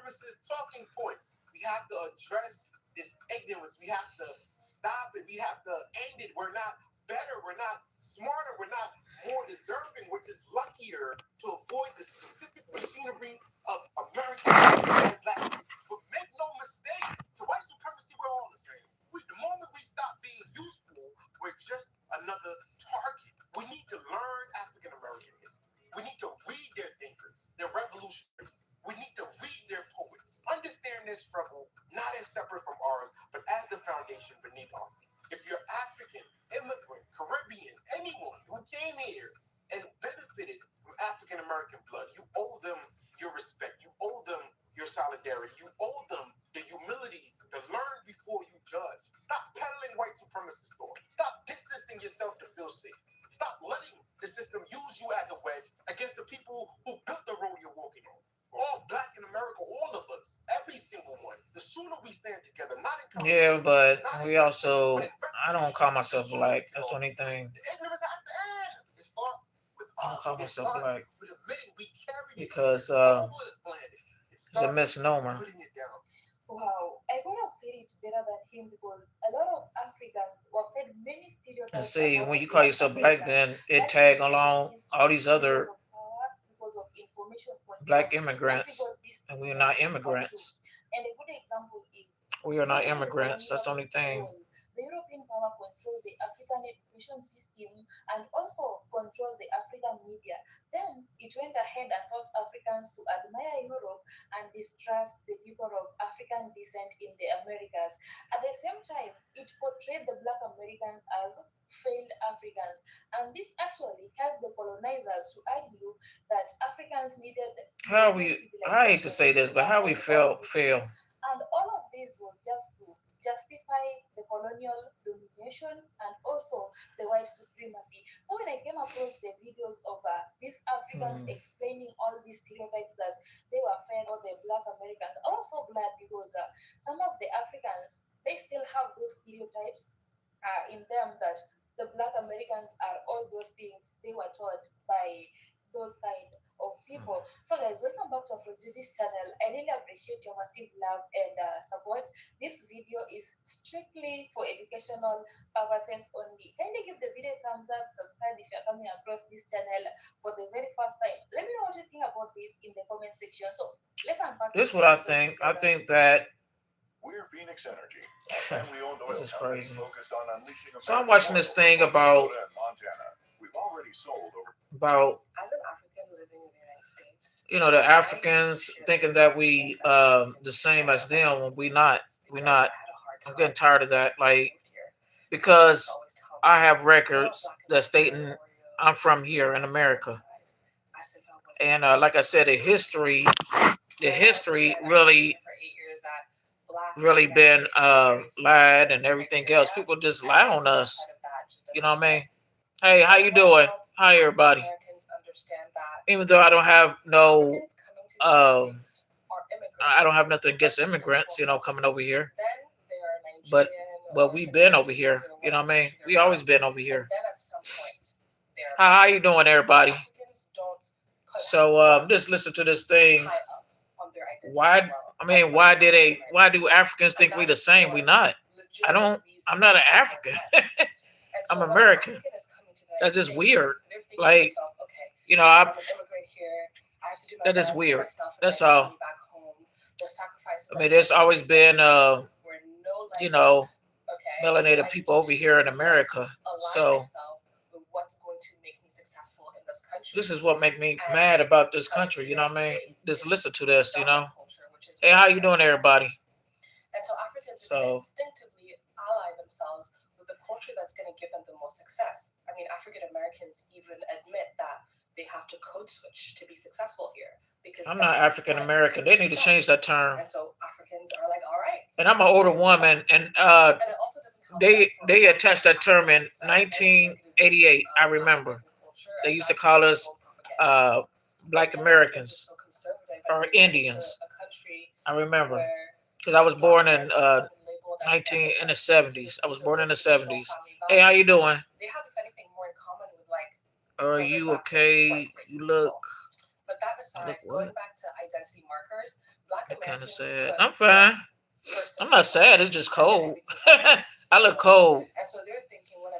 supremacist talking points. We have to address this ignorance. We have to stop it. We have to end it. We're not better. We're not smarter. We're not more deserving. We're just luckier to avoid the specific machinery of American and blackness. But make no mistake, to white supremacy, we're all the same. The moment we stop being useful, we're just another target. We need to learn African American history. We need to read their thinkers, their revolutionaries. We need to read their poets. Understand their struggle, not as separate from ours, but as the foundation beneath our feet. If you're African, immigrant, Caribbean, anyone who came here and benefited from African American blood, you owe them your respect. You owe them your solidarity. You owe them the humility to learn before you judge. Stop peddling white supremacist stories. Stop distancing yourself to feel safe. Stop letting the system use you as a wedge against the people who built the road you're walking on. We're all black in America, all of us, every single one. The sooner we stand together, not in competition. Yeah, but we also, I don't call myself black. That's the only thing. The ignorance has to end. It starts with us. I don't call myself black because it's a misnomer. Wow, I could have said it better than him because a lot of Africans were fed many And stereotypes see, about when you call black yourself black, Americans. then it Like tag because of along all history, these because other of power, because of information black control, not immigrants, because these and we are not stereotypes are true. immigrants. And a good example is We are not during the immigrants. That's the colonial only thing. rule, the European power controlled the African education system and also controlled the African media. Then it went ahead and taught Africans to admire Europe and distrust the people of African descent in the Americas. At the same time, it portrayed the Black Americans as failed Africans. And this actually helped the colonizers to argue that Africans needed How European we? I hate to civilization say to this, but how we avoid all fail of these fail. things. And all of this was just to justify the colonial domination and also the white supremacy. So when I came across the videos of these Africans Hmm. explaining all these stereotypes that they were fed, or the Black Americans, I was so glad because some of the Africans, they still have those stereotypes in them that the Black Americans are all those things they were taught by those kind of people. So, guys, welcome back to Afro this channel. I really appreciate your massive love and support. This video is strictly for educational purposes only. Kindly give the video a thumbs up, subscribe if you're coming across this channel for the very first time. Let me know what you think about this in the comment section. So, let's unpack This this is what I episode think. I together. think that we're Phoenix Energy, a family-owned oil this is company crazy. Focused on unleashing. So I'm watching this thing about Montana. We've already sold over about As an African living in the United States, the I used to Africans share thinking this that with my we family the and same my as them other when we not. classmates We because not. I had a hard I'm time getting tired of when that. I first Like moved here. My parents because always tell I me, have you're not records black that enough to wear stating I'm Oreos from on here in the America. outside, as if I And wasn't like I said, the growing up history here. I stayed really here for 8 years that black in the really United been States are very lied specific and everything else. criteria, People just and lie on anything us. outside of that just You know doesn't what I fit. mean? Hey, how So I you want to doing? help Hi African everybody. Americans understand that Even though I don't have no Africans coming to the United States are I don't immigrants, have nothing but against just as immigrants, coming foremost, over here. then they are But Nigerian but or we've been over Senegalese here. or You know whatever what I mean? country they're We always from, been over and here. then at some point they are How black. you doing, But everybody? Africans don't put So black just listen to this thing. high up on their identity Why? well I as mean, white African why do Americans. Africans And think we that the is same? We for not. I legitimate don't. I'm reasons not an in their African. minds. And I'm so when an American. African is coming to the That's United just States, weird. they're thinking to Like themselves, okay, I. I'm an immigrant here. I have to do my That is best for weird. myself and my That's all. family back home. The sacrifices I that mean, took there's to always get them been here were no light you work. know, Okay, so melanated I people need over to here in like America. align So myself with what's going to make me successful in this this country. is what make me And mad about this because country. the You know United what I mean? States Just is listen to the this. dominant culture, which is Hey, how very you doing, everybody? Americanized. And so Africans are going to So instinctively ally themselves with the culture that's going to give them the most success. I mean, African Americans even admit that they have to code switch to be successful here because I'm not that's African what American. brings They need to change success. that term. And so Africans are like, all right, And I'm an older woman, and and it also doesn't help that for a they long attached time that term in Africans fed every negative thing 1988. I of Black remember American culture, they and used to that's call their us own propaganda. uh, But Black now that they're just Americans so conservative and or they've moved to Indians. a country I remember where because I was Black born in Americans have been labeled as 19 in the ethnic with 70s. I was born in the conservative traditional 70s. family Hey, how you values, doing? they have, if anything, more in common with like Are Southern you Baptist white okay? You racist look people. But that Look aside, going what? back to identity markers, Black That kind of Americans sad. put I'm fine. first I'm and not sad. It's foremost, just and then cold. everything follows. I look cold. And so they're thinking when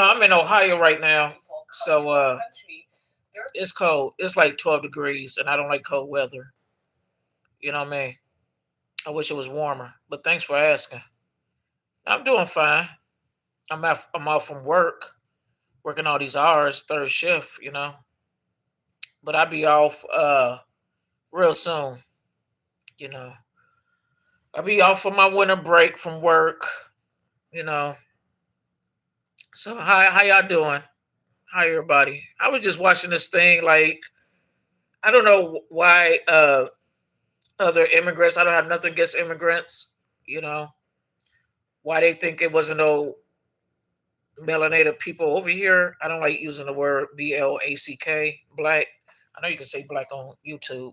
I'm another in Ohio right now, people come so to our country, they're it's cold. It's like 12 degrees, and I don't like cold weather. You know what I mean? I wish it was warmer. But thanks for asking. I'm doing fine. I'm off from work, working all these hours, third shift. But I'll be off real soon. You know, I'll be off for my winter break from work. You know, so how y'all doing? Hi everybody. I was just watching this thing. Like I don't know why other immigrants. I don't have nothing against immigrants. You know why they think it wasn't no melanated people over here. I don't like using the word BLACK, black. I know you can say black on YouTube.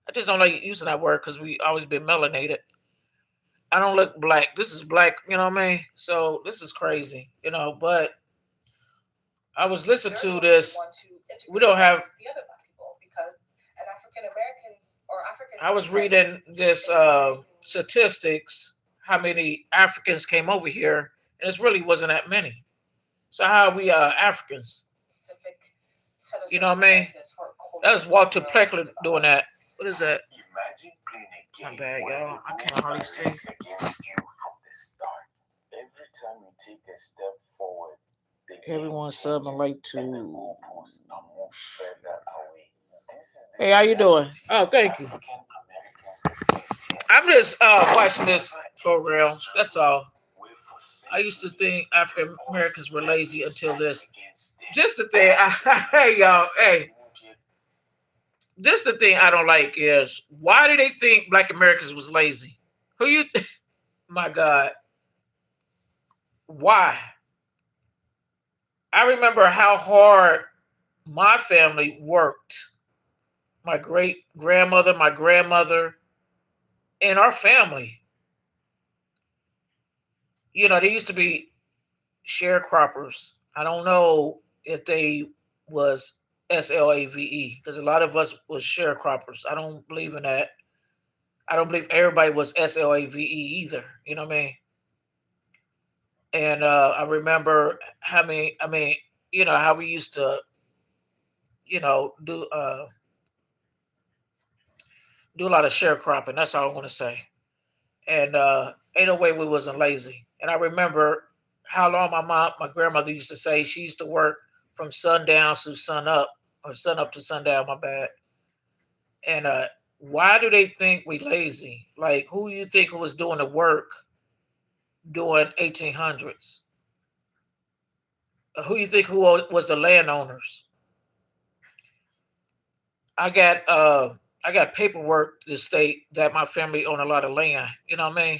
I just don't like using that word because we always been melanated. I don't look black. This is black, you know what I mean? So this is crazy, But I was listening they're the to ones who this. want to We integrate don't have. us, the other Black people, because an African Americans or African I was immigrants reading this is very statistics, how many Africans came over here, and it really wasn't that many. So how are we Africans? specific set of You know what I mean? circumstances for That culture was to Walter grow and to Pleckler doing develop. that. What is that? Imagine playing a My game bad, where y'all. the I rules can't hardly are see. rigged against you from the start. Every time you take a step forward, the game Everyone subbing changes like and the to. goalposts are moved further away. This is the Hey, how you doing? reality Oh, thank you. African Americans face here. I'm just watching this Whenever for any real. That's struggle, all. where for I used to centuries think African reports Americans were have lazy been until stacked this. against them. Just the thing, hey y'all, hey, this the thing I don't like is why do they think Black Americans was lazy? Who you? My God, why? I remember how hard my family worked. My great grandmother, my grandmother, and our family. They used to be sharecroppers. I don't know if they was SLAVE because a lot of us was sharecroppers. I don't believe in that. I don't believe everybody was SLAVE either. You know what I mean? And I remember how many. I mean, how we used to, do a lot of sharecropping. That's all I'm gonna say. And ain't no way we wasn't lazy. And I remember how long my grandmother used to say she used to work from sundown to sun up, or sun up to sundown. My bad. And why do they think we lazy? Like who you think who was doing the work during 1800s? Who you think who was the landowners? I got uh I got paperwork to state that my family owned a lot of land. You know what I mean?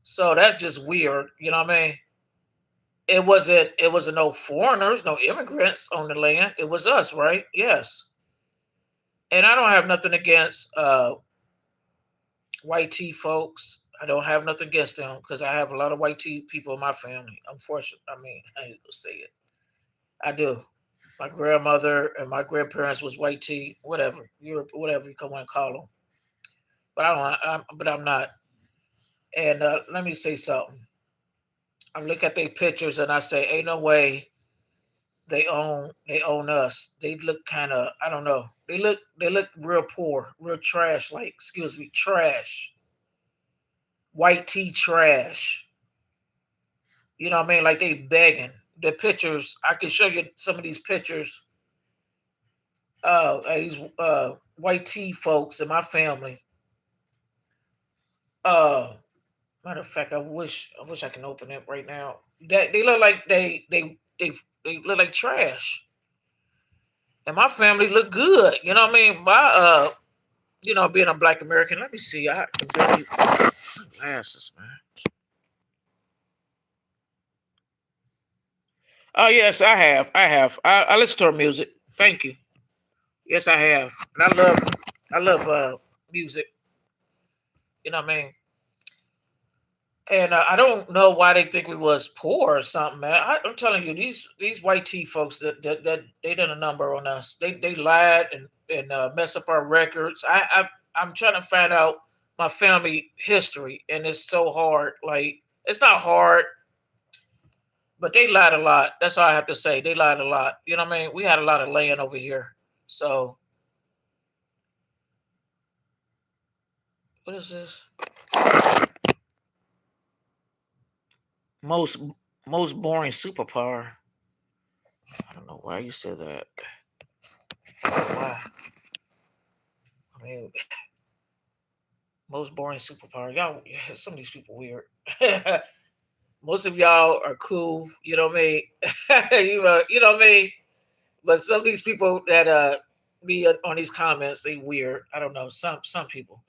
So that's just weird. You know what I mean? It wasn't no foreigners, no immigrants on the land. It was us, right? Yes. And I don't have nothing against white tea folks. I don't have nothing against them because I have a lot of white tea people in my family. Unfortunately, I mean, I ain't gonna say it. I do. My grandmother and my grandparents was white tea, whatever, Europe, whatever you come and call them. But I don't. I'm not. And let me say something. I look at their pictures and I say, ain't no way they own us. They look kind of, I don't know. They look real poor, real trash. Like excuse me, trash, white tea trash. You know what I mean? Like they begging. The pictures, I can show you some of these pictures. These white tea folks in my family. Uh, Matter of fact, I wish I can open it right now. That they look like they look like trash, and my family look good. You know what I mean? Being a Black American. Let me see. I can barely glasses, man. Oh yes, I have. I listen to her music. Thank you. Yes, I have. And I love music. You know what I mean? And I don't know why they think we was poor or something, man. I'm telling you, these white tea folks that they done a number on us. They lied and mess up our records. I'm trying to find out my family history, and it's so hard. Like it's not hard, but they lied a lot. That's all I have to say. They lied a lot. You know what I mean? We had a lot of land over here. So what is this? Most most boring superpower. I don't know why you said that. Why? I mean, most boring superpower. Y'all, some of these people weird. Most of y'all are cool. You know what I mean? You know what I mean. But some of these people that be on these comments, they weird. I don't know. Some people,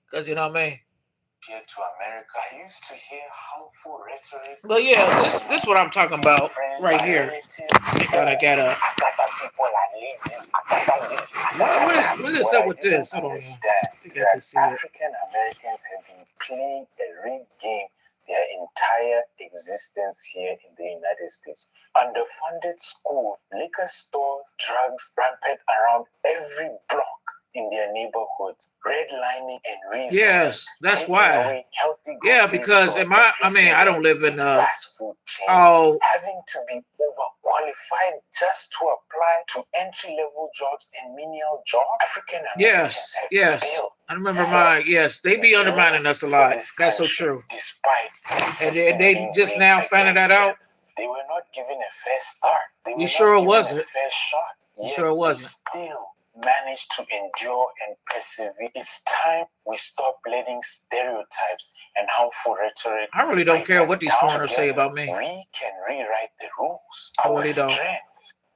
because you know what I mean. Here to America, I used to hear harmful rhetoric. But yeah, this what I'm talking about right here. Thank God I got a. Akata people are lazy. Akata this. What is up with this? Hold on, y'all. I think I can see it. African Americans have been playing a rigged game their entire existence here in the United States. Underfunded school, liquor stores, drugs rampant around every block in their neighborhoods, redlining and rezoning. Yes, that's why. Healthy Yeah, because in my, I mean, I don't live in fast food chains, oh, having to be overqualified just to apply to entry-level jobs and menial jobs. African Americans have yes. I remember my, yes, they be undermining us a lot. That's so true. Despite and they just now finding that out. They were not given a fair start. They were sure not given wasn't. a fair shot. You sure it wasn't. Still managed to endure and persevere. It's time we stop letting stereotypes and harmful rhetoric. I really don't care what these foreigners say about me. We can rewrite the rules. I Our really don't. strength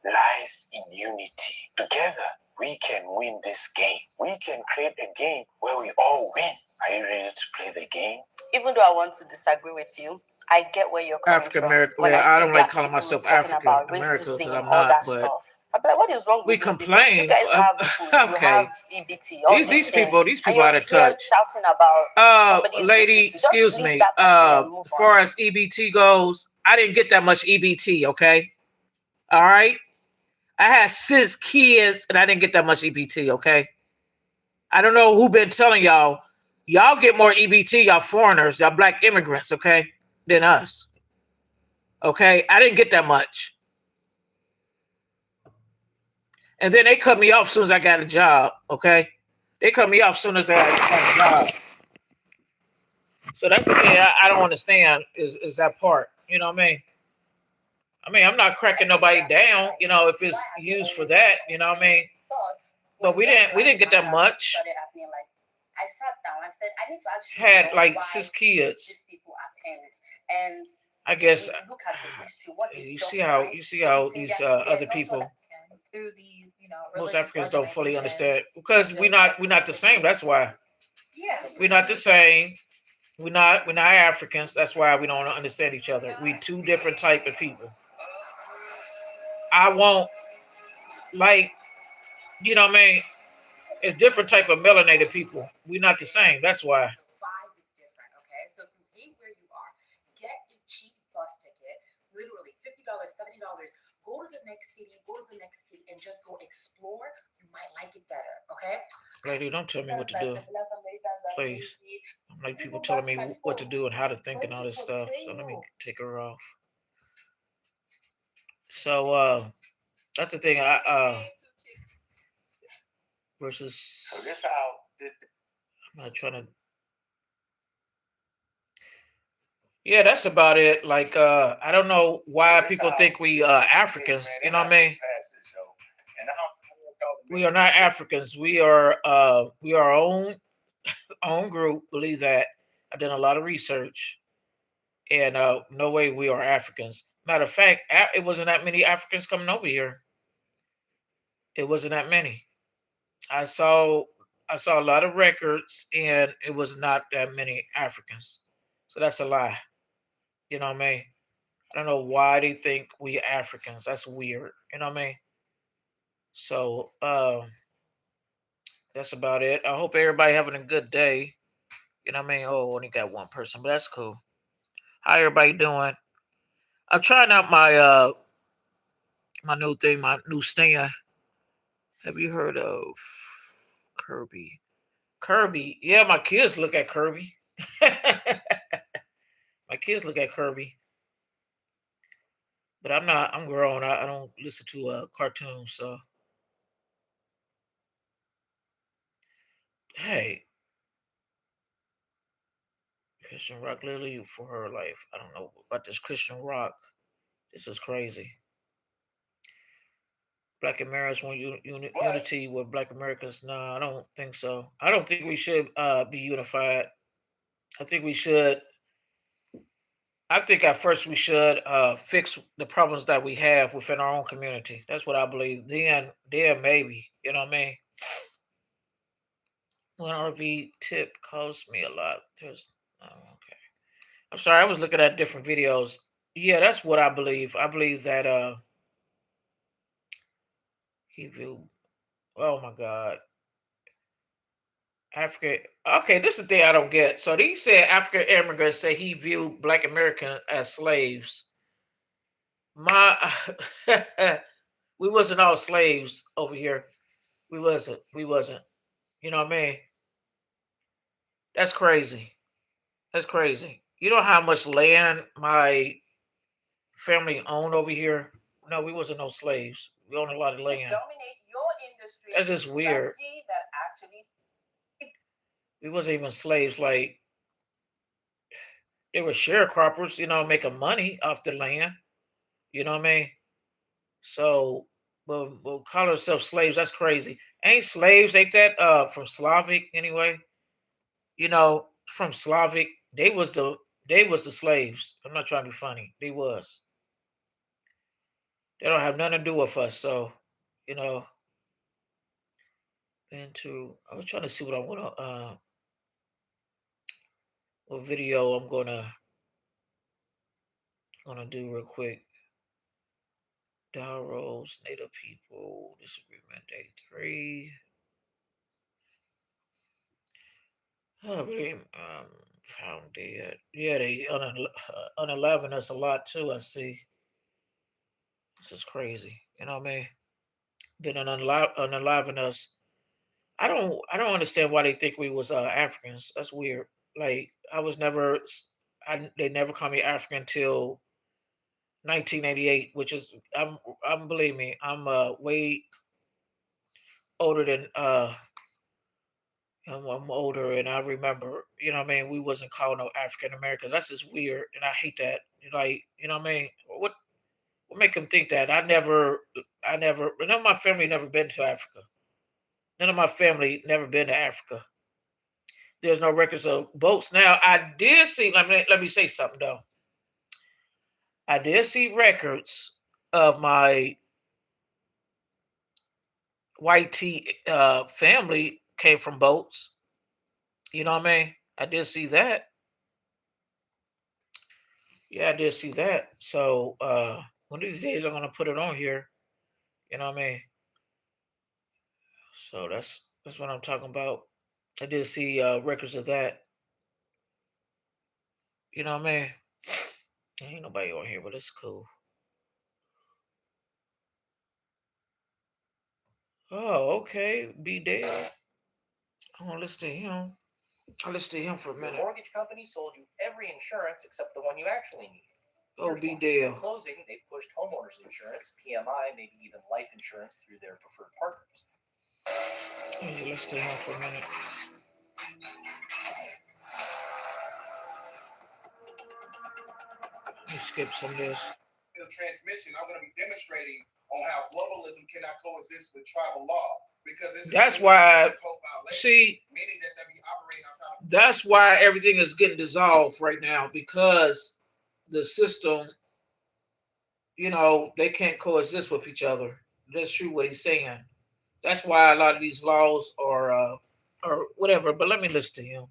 lies in unity. Together, we can win this game. We can create a game where we all win. Are you ready to play the game? Even though I want to disagree with you, I get where you're coming African from. American. When I don't like black calling people myself talking African about American because racism, I'm all not. that But stuff. I'm like, what is wrong we with these people? complain. You guys have food, you Okay. have EBT, all These things, people and out of you're here touch. shouting about somebody's Lady, racist. Just excuse leave me. that person and move As far on. as EBT goes, I didn't get that much EBT. Okay. All right. I had 6 kids and I didn't get that much EBT. Okay. I don't know who been telling y'all. Y'all get more EBT, y'all foreigners, y'all black immigrants, okay, than us. Okay, I didn't get that much. And then they cut me off as soon as I got a job. Okay, they cut me off as soon as I got a job. So that's the thing I don't understand is that part. You know what I mean? I mean, I'm not cracking nobody down. You know, if it's used for that. You know what I mean? But we didn't get that much. I sat down. I said, I need to actually had like 6 kids. These people are parents, and I guess look at the history. What you see how these other people, through these, most religious Africans don't fully understand organizations, because we're not the same. That's why Yeah, we're not the same. We're not Africans. That's why we don't understand each other. We two different type of people. I won't like you know what I mean. It's different type of melanated people. We're not the same. That's why. vibe is different, okay? So if you hate where you are, get a cheap bus ticket, literally $50, $70. Go to the next city, and just go explore. You might like it better, okay? Lady, don't tell me what to that do. the Black Americans are Please. lazy. I'm like people Even telling back me at what to home, do and how to think and all trying this to stuff. portray So let me you. take her off. So that's the thing. I versus. So this how I'm not trying to. Yeah, that's about it. Like I don't know why people think we Africans. You know what I mean? We are not Africans. We are our own group. Believe that. I've done a lot of research, and no way we are Africans. Matter of fact, it wasn't that many Africans coming over here. It wasn't that many. I saw a lot of records, and it was not that many Africans. So that's a lie. You know what I mean? I don't know why they think we Africans. That's weird. You know what I mean? So that's about it. I hope everybody having a good day. You know what I mean? Oh, only got one person, but that's cool. How everybody doing? I'm trying out my new thing, my new stand. Have you heard of Kirby? Kirby. Yeah, my kids look at Kirby. My kids look at Kirby, but I'm not. I'm grown. I don't listen to cartoons. So hey, Christian Rock literally for her life. I don't know about this Christian Rock. This is crazy. Black Americans want unity with Black Americans. No, I don't think so. I don't think we should be unified. I think we should. I think at first we should fix the problems that we have within our own community. That's what I believe. Then maybe, you know what I mean. One RV tip costs me a lot. Oh, okay. I'm sorry. I was looking at different videos. Yeah, that's what I believe. I believe that he viewed. Oh my God, Africa. Okay, this is the thing I don't get. So these said African immigrants say he viewed Black Americans as slaves. My, we wasn't all slaves over here. We wasn't. We wasn't. You know what I mean? That's crazy. That's crazy. You know how much land my family owned over here? No, we wasn't no slaves. We owned a lot of land. Dominate your industry. That's just weird. That actually. We wasn't even slaves. Like they were sharecroppers. You know, making money off the land. You know what I mean? So, but we'll call ourselves slaves. That's crazy. Ain't slaves? Ain't that from Slavic anyway? You know, from Slavic. They was the slaves. I'm not trying to be funny. They was. They don't have nothing to do with us. So, you know, into I was trying to see what I want to what video I'm gonna do real quick. Dow Rose, Native People, Disagreement 83. Oh, really? Found dead. Yeah, they unaliven us a lot too. I see. This is crazy. You know what I mean? Then unaliven us. I don't understand why they think we was Africans. That's weird. Like I was never. They never called me African until 1988, which is I'm believe me, I'm way older than I'm older, and I remember, you know what I mean, we wasn't called no African Americans. That's just weird, and I hate that. Like, you know what I mean? What make them think that? I never. None of my family never been to Africa. None of my family never been to Africa. There's no records of boats. Now I did see. Let me say something though. I did see records of my white tea family came from boats. You know what I mean? I did see that. Yeah, I did see that. So one of these days I'm gonna put it on here. You know what I mean? So that's what I'm talking about. I did see records of that. You know what I mean? Ain't nobody on here, but it's cool. Oh, okay. B Dale. I'm gonna listen to him. I'll listen to him for a Your minute. mortgage company sold you every insurance except the one you actually need. Oh, Here's B why. In Dale. closing, they pushed homeowners insurance, PMI, maybe even life insurance through their preferred partners. Listen to him for a minute. Let me skip some of this. Transmission, I'm going to be demonstrating on how globalism cannot coexist with tribal law because that's why. See, meaning that they be operating outside of. That's why everything is getting dissolved right now because the system, you know, they can't coexist with each other. That's true what he's saying. That's why a lot of these laws are or whatever. But let me listen to him.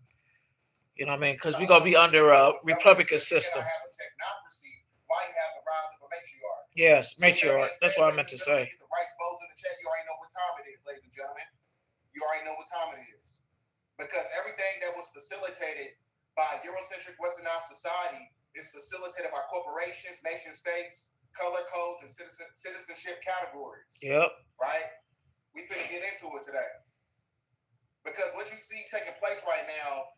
You know what I mean? Because we're gonna be under a Republican system. Have a technocracy while you have the rise of a matriarch. Yes, matriarch. That's what I meant to say. Get the rice bowls in the chat. You already know what time it is, ladies and gentlemen. You already know what time it is. Because everything that was facilitated by Eurocentric Westernized society is facilitated by corporations, nation states, color codes, and citizenship categories. Yep. Right? We finna get into it today. Because what you see taking place right now,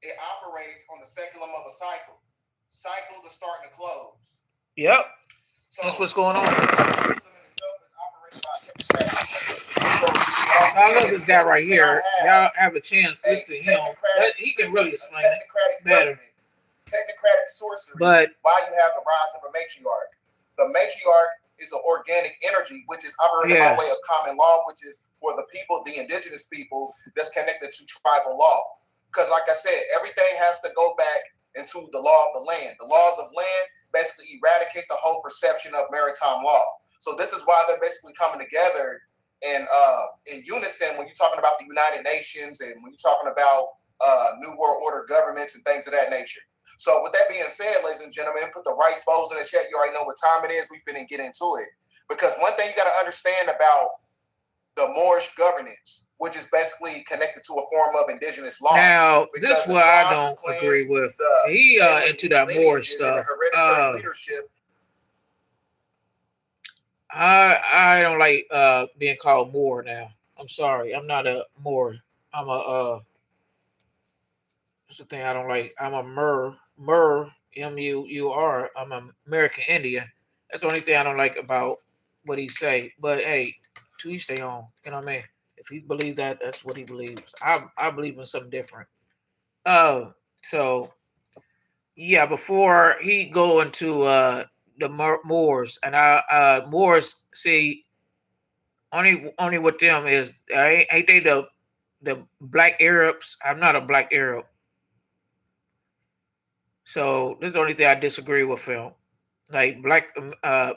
it operates on the seculum of a cycle. Cycles are starting to close. Yep. So that's what's going on. I love this guy right here. Y'all have a chance to listen to him. He can really explain it better. Technocratic sorcery. But why you have the rise of a matriarch? The matriarch is an organic energy which is operated by way of common law, which is for the people, the indigenous people, that's connected to tribal law. Because, like I said, everything has to go back into the law of the land. The law of the land basically eradicates the whole perception of maritime law. So this is why they're basically coming together in unison when you're talking about the United Nations and when you're talking about New World Order governments and things of that nature. So with that being said, ladies and gentlemen, put the rice bowls in the chat. You already know what time it is. We finna get into it. Because one thing you got to understand about the Moorish governance, which is basically connected to a form of indigenous law. Now, this is what I don't agree with. He into that Moorish stuff. Hereditary leadership. I don't like being called Moor now. I'm sorry. I'm not a Moor. I'm a that's the thing I don't like. I'm a Mur, M-U-U-R. I'm an American Indian. That's the only thing I don't like about what he say. But hey, to each their own. You know what I mean? If he believes that, that's what he believes. I believe in something different. So yeah, before he go into the Moors, and Moors see only with them is ain't they the black Arabs? I'm not a black Arab. So this is the only thing I disagree with him. Like a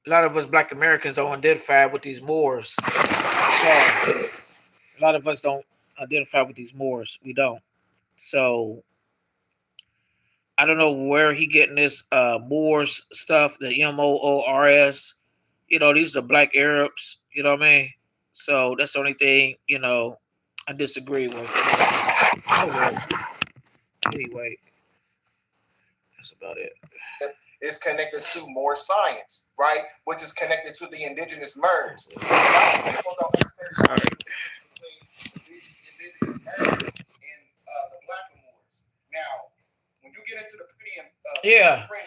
lot of us Black Americans don't identify with these Moors. So a lot of us don't identify with these Moors. We don't. So I don't know where he getting this Moors stuff, the Moors. You know, these are Black Arabs. You know what I mean? So that's the only thing I disagree with. Oh well. Anyway, that's about it. Is connected to more science, right? Which is connected to the indigenous merge. People don't understand between indigenous merge and the black Moors. Now, when you get into the treaty and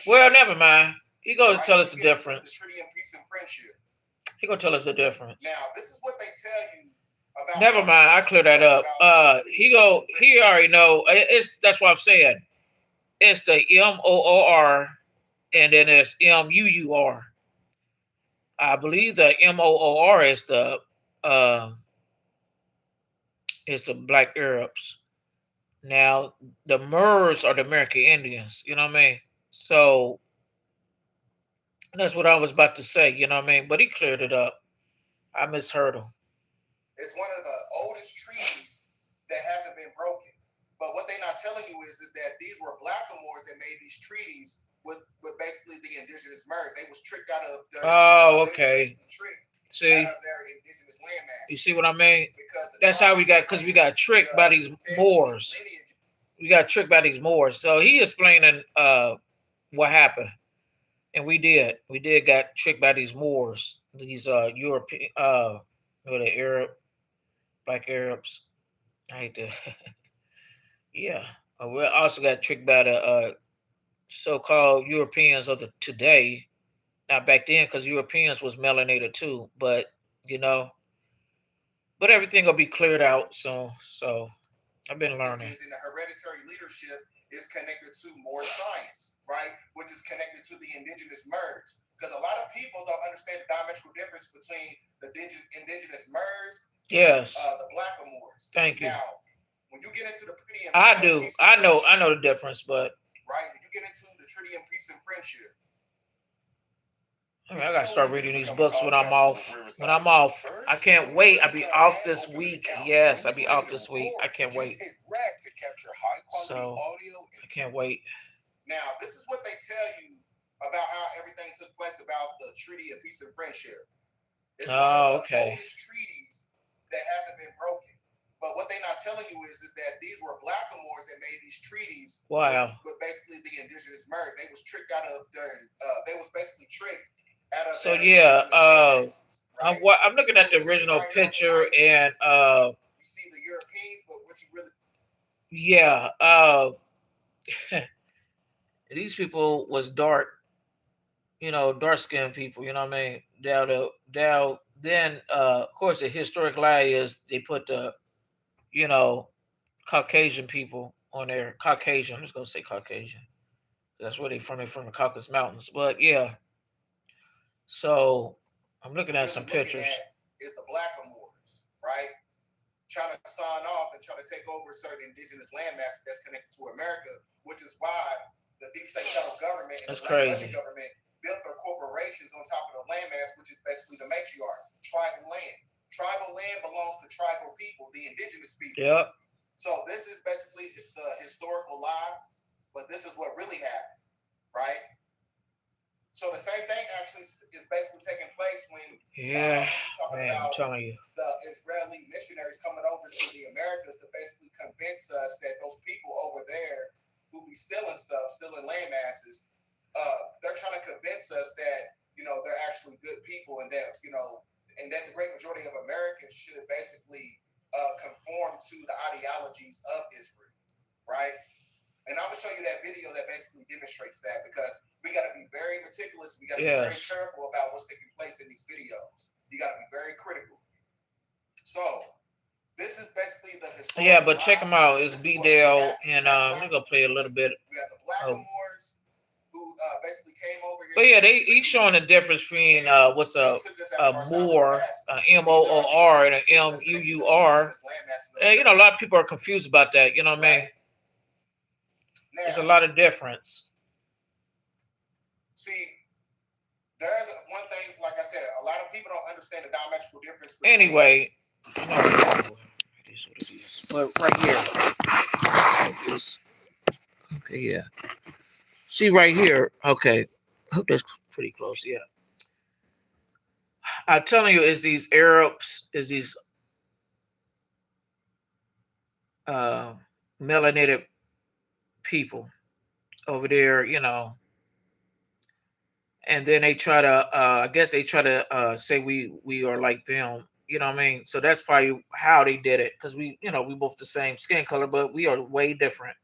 well, never mind. He gonna tell us the difference. The treaty and peace and friendship. He gonna tell us the difference. Now, this is what they tell you about. Never mind. I clear that up. He already know. That's what I'm saying. It's the MOOR. And then there's MUUR. I believe the MOOR is the Black Arabs. Now the Murs are the American Indians. You know what I mean? So that's what I was about to say. You know what I mean? But he cleared it up. I misheard him. It's one of the oldest treaties that hasn't been broken. But what they're not telling you is that these were Black Moors that made these treaties with basically the indigenous merge. They was tricked out of their okay. See, out of their indigenous landmass. You see what I mean? That's how we got tricked by these Moors. We got tricked by these Moors. So he explaining what happened. And we did got tricked by these Moors, these European the Arab, Black Arabs. I hate to yeah. We also got tricked by the so-called Europeans of today. Not back then, because Europeans was melanated too, but but everything will be cleared out soon. So I've been learning. In the hereditary leadership is connected to more science, right? Which is connected to the indigenous merge. Because a lot of people don't understand the diametrical difference between the indigenous merge and the Black Moors. Thank you. Now, when you get into the treaty and I do. I know the difference, but right, when you get into the treaty and peace and friendship. I gotta start reading these books when I'm off. I can't wait. I'll be off this week. Yes, I'll be off this week. I can't wait. So I can't wait. Now, this is what they tell you about how everything took place about the treaty of peace and friendship. It's one of the oldest treaties that hasn't been broken. But what they're not telling you is that these were blackamoors that made these treaties Wow. with basically the indigenous merge. They was tricked out of their, they was basically tricked out of So their yeah, indigenous land masses, right? I'm looking So at what the we see original right here on the picture, right, and you see the Europeans, but what you really yeah, these people was dark, dark skinned people. You know what I mean? Down. Then, of course, the historic lie is they put the, you know, Caucasian people on there. Caucasian. I'm just gonna say Caucasian. That's where they from. They from the Caucasus Mountains. But yeah, so I'm looking at really some looking pictures. at is the blackamoors, right? Trying to sign off and trying to take over certain indigenous land masses that's connected to America, which is why the deep state federal government and That's the black crazy. budget government built their corporations on top of the land mass, which is basically the matriarch, tribal land. Tribal land belongs to tribal people, the indigenous people. Yep. So this is basically the historical lie, but this is what really happened, right? So the same thing actually is basically taking place when Yeah, talking man, I'm about telling you. the Israeli missionaries coming over to the Americas to basically convince us that those people over there who be stealing stuff, stealing land masses, they're trying to convince us that they're actually good people, and that and that the great majority of Americans should basically conform to the ideologies of Israel, right? And I'm gonna show you that video that basically demonstrates that, because we got to be very meticulous. We got to be very careful about what's taking place in these videos. You got to be very critical. So this is basically the historical. Yeah, but check them out. It's B Dale, and we're gonna play a little bit. We got the blackamoors who basically came over here. But yeah, he's showing the difference between what's a Moor, Moor, and an Murr. And, a lot of people are confused about that. You know what I mean? There's a lot of difference. See, there's one thing, like I said, a lot of people don't understand the diametrical difference. Anyway, it is what it is. But right here, okay, yeah. See right here, okay. I hope that's pretty close. Yeah, I'm telling you, is these Arabs, is these melanated people over there, and then they try to I guess they try to say we are like them, you know what I mean? So that's probably how they did it, because we both the same skin color, but we are way different.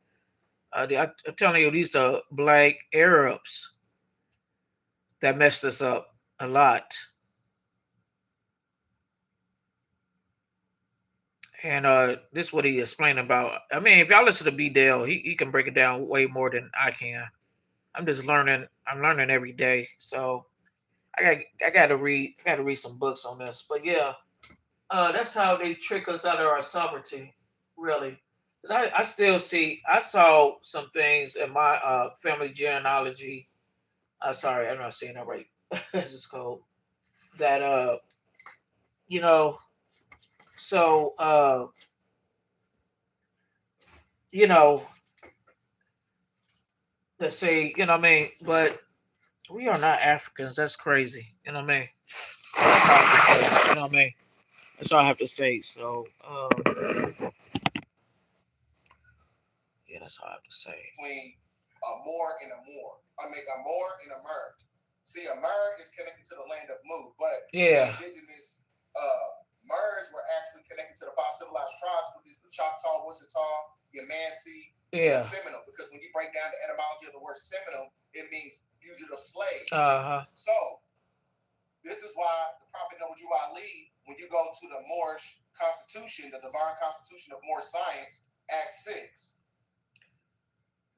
I'm telling you, these are black Arabs that messed us up a lot. And this is what he explained about. I mean, if y'all listen to B Dale, he can break it down way more than I can. I'm just learning. I'm learning every day. So I gotta read some books on this. But yeah, that's how they trick us out of our sovereignty, really. 'Cause I still see. I saw some things in my family genealogy. Sorry, I'm not saying that right. This is called that. You know. So you know. Let's say, what I mean. But we are not Africans. That's crazy. You know what I mean. That's all I have to say. You know what I mean. That's all I have to say. So yeah, that's all I have to say. Between a Moor and a Moor. I mean, a Moor and a Mur. See, a Mur is connected to the land of Mu, but yeah, the indigenous Murs were actually connected to the five civilized tribes, which is the Choctaw, Wichita, Yamansi, and Seminole. Because when you break down the etymology of the word Seminole, it means fugitive slave. So this is why the Prophet Noble Ali, when you go to the Moorish Constitution, the Divine Constitution of Moorish Science, Act 6,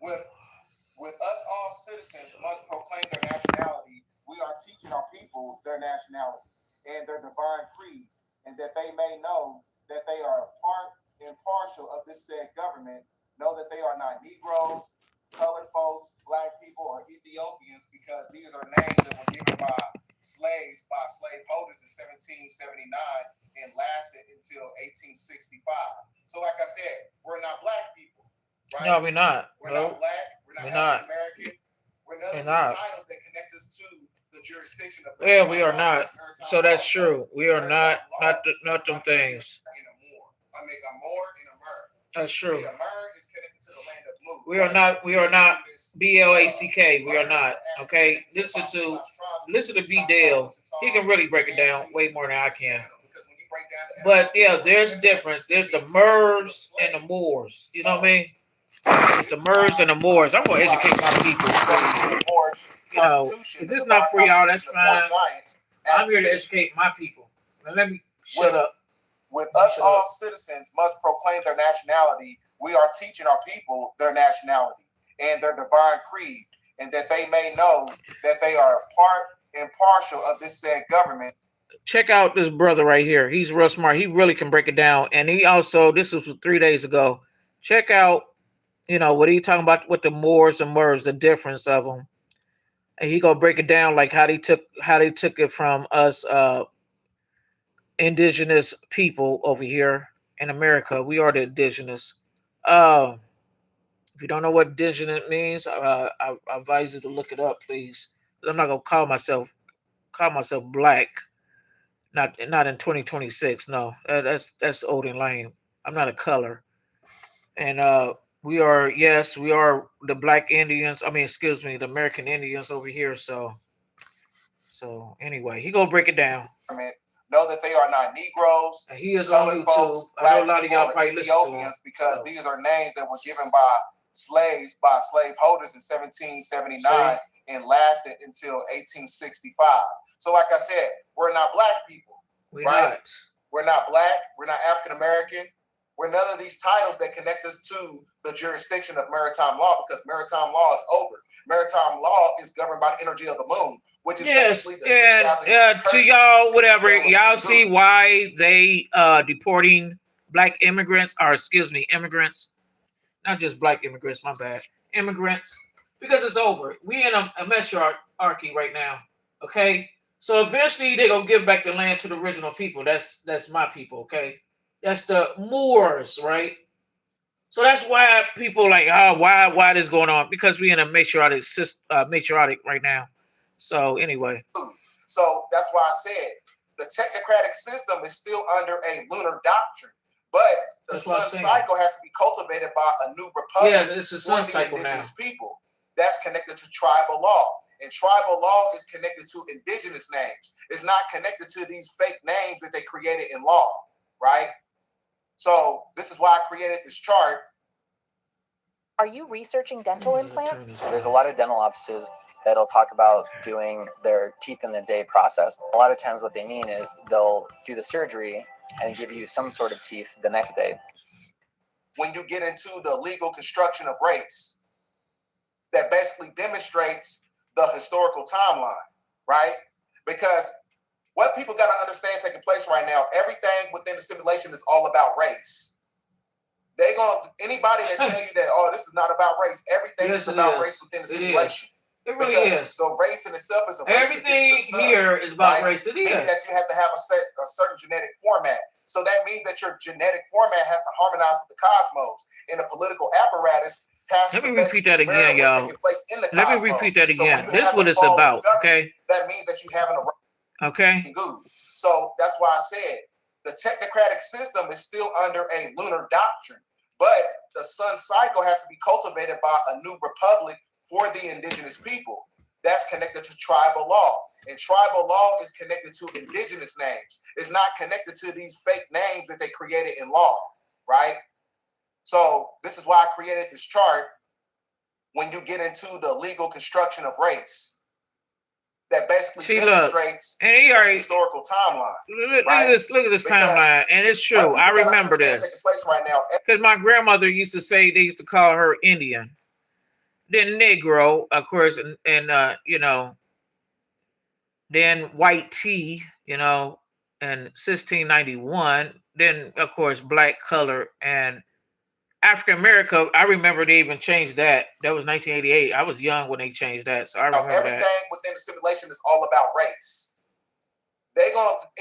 with us all citizens must proclaim their nationality. We are teaching our people their nationality and their divine creed, and that they may know that they are a part and partial of this said government. Know that they are not Negroes, colored folks, black people, or Ethiopians, because these are names that were given by slaveholders in 1779 and lasted until 1865. So, like I said, we're not black people. Right? No, we're not. We're not black. We're not African American. We're none of these titles that connect us to the jurisdiction of. Yeah, we are not. So that's true. We are not them things. a Moor and a Mer. That's true. See, a Mer is connected to the land of Mu. We are not. We are not. BLACK. We are not. Okay. Listen to B Dale. He can really break it down way more than I can. But yeah, there's a difference. There's the Mers and the Moors. You know what I mean? It's the Mers and the Moors. I'm gonna educate my people. You know, if it's not for y'all, that's fine. I'm here to educate my people. Now let me shut up. With us, all citizens must proclaim their nationality. We are teaching our people their nationality and their divine creed, and that they may know that they are part and partial of this said government. Check out this brother right here. He's real smart. He really can break it down. And he also, this was 3 days ago. Check out, what he talking about with the Moors and Mers, the difference of them. And he gonna break it down like how they took it from us indigenous people over here in America. We are the indigenous. If you don't know what indigenous means, I advise you to look it up, please. I'm not gonna call myself black. Not in 2026. No, that's old and lame. I'm not a color. And we are the black Indians. I mean, excuse me, the American Indians over here. So anyway, he gonna break it down. Know that they are not Negroes. And he is on YouTube. Folks, I know a lot of y'all probably listen to him. Because these are names that were given by slaveholders in 1779 and lasted until 1865. So, like I said, we're not black people. We're not. We're not black. We're not African American. We're none of these titles that connect us to the jurisdiction of maritime law, because maritime law is over. Maritime law is governed by the energy of the moon, which is basically the 6,000 to y'all, whatever. Y'all see why they deporting black immigrants, immigrants. Not just black immigrants, my bad. Immigrants. Because it's over. We in a matriarchy right now. Okay? So eventually they're gonna give back the land to the original people. That's my people, okay? That's the Moors, right? So that's why people like, why this going on? Because we in a matriarchic right now. So anyway. So that's why I said the technocratic system is still under a lunar doctrine, but the sun cycle has to be cultivated by a new republic. Yeah, it's a sun cycle now. People that's connected to tribal law, and tribal law is connected to indigenous names. It's not connected to these fake names that they created in law, right? So this is why I created this chart. Are you researching dental implants? There's a lot of dental offices that'll talk about doing their teeth in the day process. A lot of times what they mean is they'll do the surgery and give you some sort of teeth the next day. When you get into the legal construction of race, that basically demonstrates the historical timeline, right? Because what people got to understand taking place right now, everything within the simulation is all about race. Anybody that tell you that, this is not about race, everything is about race within the simulation. It really is. So race in itself is a race. Everything against the sun, here is about race. It is. Meaning that you have to have a certain genetic format. So that means that your genetic format has to harmonize with the cosmos. And the political apparatus has Let me repeat that again, y'all. Let me repeat that again. This is what it's about, okay? That means that you have Okay. So that's why I said the technocratic system is still under a lunar doctrine, but the sun cycle has to be cultivated by a new republic for the indigenous people. That's connected to tribal law, and tribal law is connected to indigenous names. It's not connected to these fake names that they created in law, right? So this is why I created this chart. When you get into the legal construction of race, that basically demonstrates the historical timeline. Look at this timeline, and it's true. I remember this because my grandmother used to say they used to call her Indian, then Negro, of course, and then white tea, in 1691. Then of course black color and African America. I remember they even changed that. That was 1988. I was young when they changed that, so I remember everything that. Within the simulation is all about race.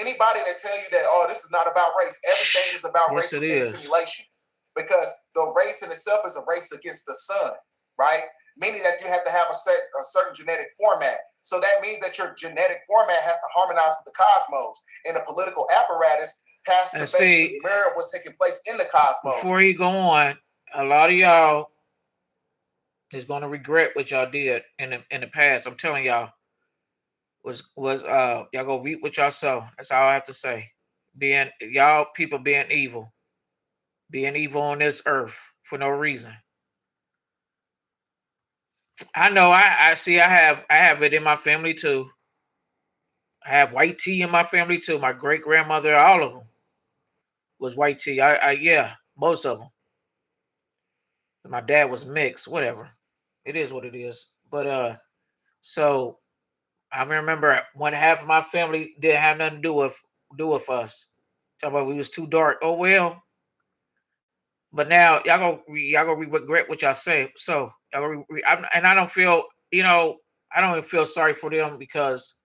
Anybody that tell you that this is not about race, everything is about race within the simulation, because the race in itself is a race against the sun, right? meaning that you have to have a certain genetic format. So that means that your genetic format has to harmonize with the cosmos, and the political apparatus has to basically mirror what's taking place in the cosmos. Before you go on, a lot of y'all is going to regret what y'all did in the past. I'm telling y'all, was y'all go reap what y'all sow. That's all I have to say. Y'all people being evil on this earth for no reason. I know. I see. I have it in my family too. I have white tea in my family too. My great grandmother, all of them was white tea. Yeah, most of them. My dad was mixed. Whatever. It is what it is. But so I remember when half of my family didn't have nothing to do with us. Talking about we was too dark. Oh well. But now y'all go regret what y'all say. So and I don't feel, I don't even feel sorry for them because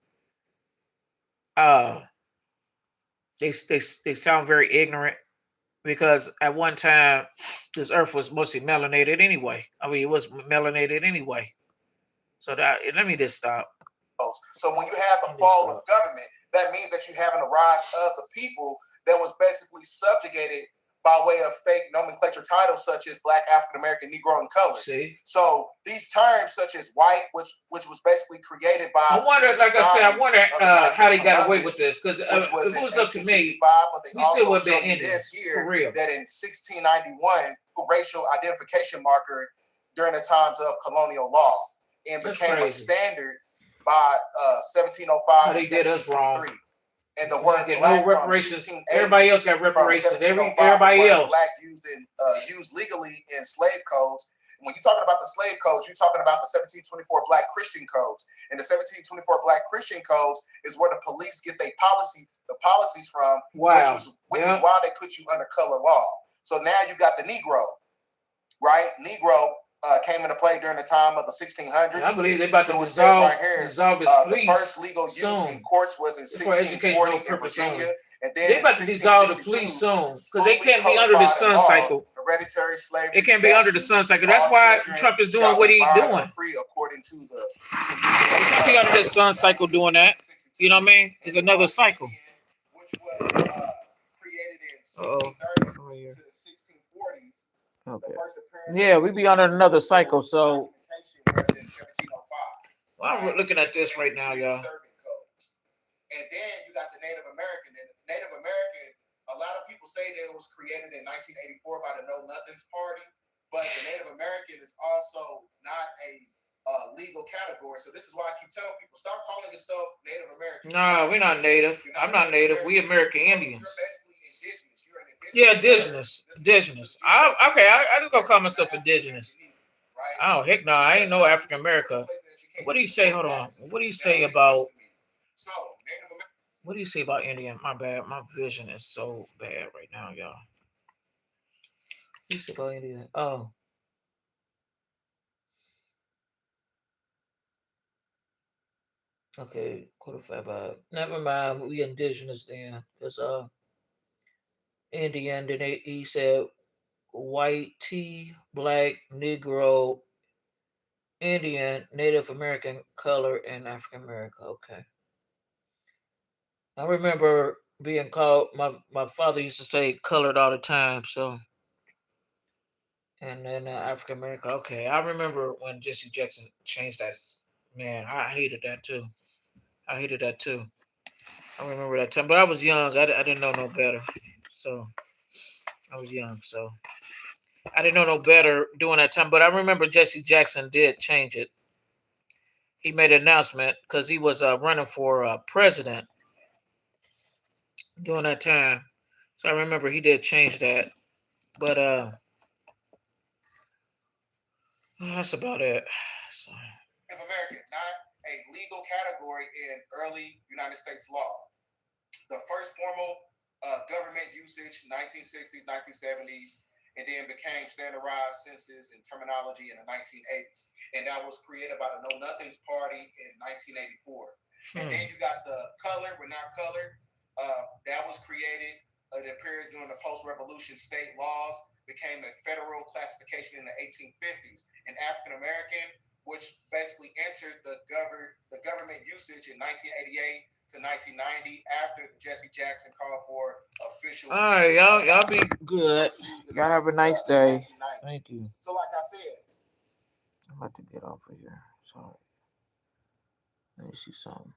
uh they sound very ignorant, because at one time this earth was mostly melanated anyway. I mean, it was melanated anyway. So let me just stop. So when you have the fall of government, that means that you having a rise of the people that was basically subjugated by way of fake nomenclature titles such as Black, African American, Negro, and Colored. See? So these terms such as white, which was basically created by I wonder how they got away with this, because if it was up to me, but they we still would also have been showed you this Indians, here for real. that in 1691, racial identification marker during the times of colonial law, and became a standard by 1705 and 1723. And the word black no reparations. From 1680, everybody else got reparations. Everybody else black used legally in slave codes. When you're talking about the slave codes, you're talking about the 1724 Black Christian codes. And the 1724 Black Christian codes is where the police get their policies from, wow. which is why they put you under color law. So now you got the Negro, right? Negro came into play during the time of the 1600s. I believe they about to dissolve this the first legal use in courts was in 1640 in Virginia. And then they about to dissolve the police soon, because they can't be under the sun cycle. Hereditary slavery. They can't be under the sun cycle. That's why Trump is doing what he's doing. Free according to the. They can't be under the sun cycle doing that. You know what I mean? It's another cycle. Which was created in 1630 to the 1640s. Okay. Yeah, we be under another cycle. So, well, I'm looking at this right now, y'all. And then you got the Native American. And Native American, a lot of people say that it was created in 1984 by the Know Nothings Party, but the Native American is also not a legal category. So this is why I keep telling people, stop calling yourself Native American. No, we're not Native. I'm not Native. We American Indians. You're basically indigenous. You're an indigenous. Yeah, indigenous. I just gonna call myself indigenous. Oh heck no, I ain't no African America. What do you say? Hold on. What do you say about? What do you say about Indian? My bad. My vision is so bad right now, y'all. What do you say about Indian? Oh. Okay, quarter-5. Never mind. We indigenous then, because Indian. Then he said white tea, black, Negro, Indian, Native American, color, and African American. Okay. I remember being called. My father used to say colored all the time. So, and then African American. Okay, I remember when Jesse Jackson changed that. Man, I hated that too. I remember that time, but I was young. I didn't know no better. So I was young, so I didn't know no better during that time. But I remember Jesse Jackson did change it. He made an announcement because he was running for president during that time. So I remember he did change that. But that's about it. So. American, not a legal category in early United States law. The first formal government usage, 1960s, 1970s, and then became standardized census and terminology in the 1980s. And that was created by the Know Nothings Party in 1984. And then you got the color, we're not colored. That was created It appears during the post-revolution state laws became a federal classification in the 1850s. And African American, which basically entered the government usage in 1988 to 1990 after Jesse Jackson called for official. All right, y'all be good. Y'all have a nice day. Thank you. So, like I said, I'm about to get off of here. Sorry. Let me see something.